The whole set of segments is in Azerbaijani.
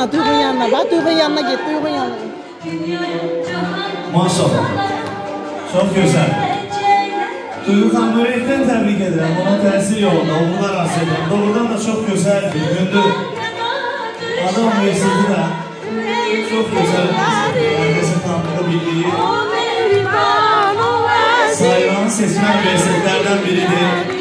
yanına, Duyğun yanına. Bak Duyğun yanına git, Duyğun yanına. Maşallah. Çok güzel. Duyğun xanımı ürəkdən təbrik edirəm. Ona təhsil yolunda, oğullar arasında. Doğrudan da çok güzel bir gündür. Adam Universiteti de çok güzel. Herkesin tanıdığı bildiği. Sayılan seçmen üniversitelerden biridir.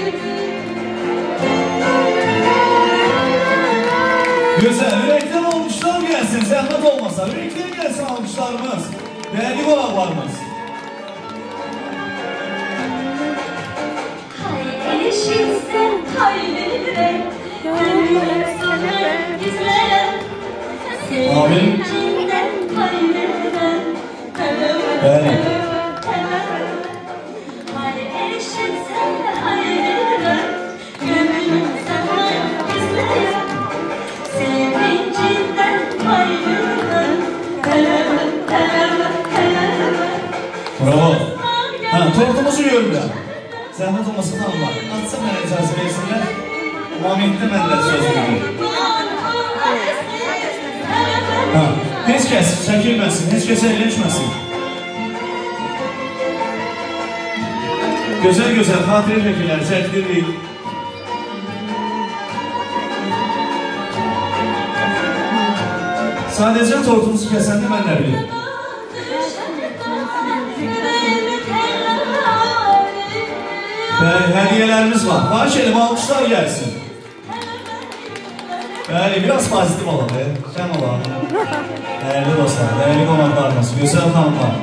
Güzel, ürəkdən almışlar gelsin, zəhmət olmasa. Ürəkdən gelsin almışlarımız. Değerli qonaqlarımız. Amin. Bəli. Bravo. Tortumuzu görürlər. Zəhmət olmasa tanımlar. Atsa mənə icazə versinlər. Momentdə mən də söz verir. Heç kəs çəkilməsin, heç kəs əyləşməsin. Gözəl-gözəl xatirə şəkilləri çəkdiririk. Sadəcə tortumuzu kəsəndə mən nə bilim. Bəli, hədiyyələrimiz var. Xahiş edim, almışlar gəlsin. Bəli, biraz pozitiv olalım. Şən olalım. Dəyərli dostlar, dəyərli qonaqlarımız, gözəl xanımlar.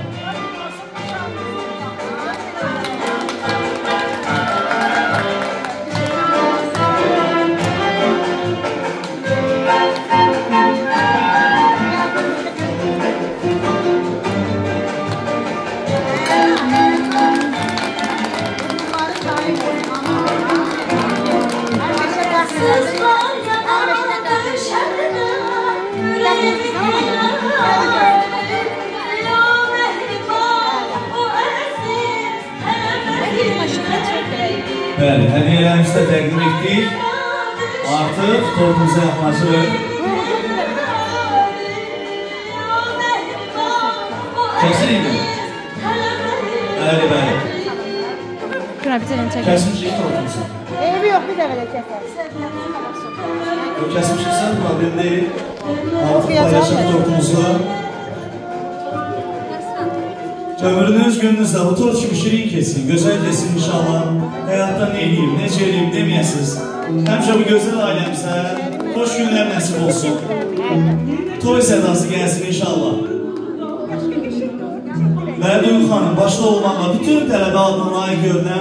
Bəli, hədiyyələrimizi də təqdim etdik. Artıq tortumuza yaxlaşırıq. Kəsirik mi? Bəli, bəli. Kəsmişik tortumuzu. Eybi yox, bir dəvələ kəsər. Kəsmişiksə, problem deyil. Artıq paylaşıq tortumuzu. Ömrünüz, gününüzdə bu tort kimi şirin kesin, gözəl kesin inşallah. Həyatda nə edeyim, necə edeyim deməyəsiniz. Həmişə bu gözəl ailəmizə xoş günlər nəsib olsun. Toy sədası gəlsin inşallah. Və Duyğun xanım başda olmaqla bütün tələbə adına layiq görünən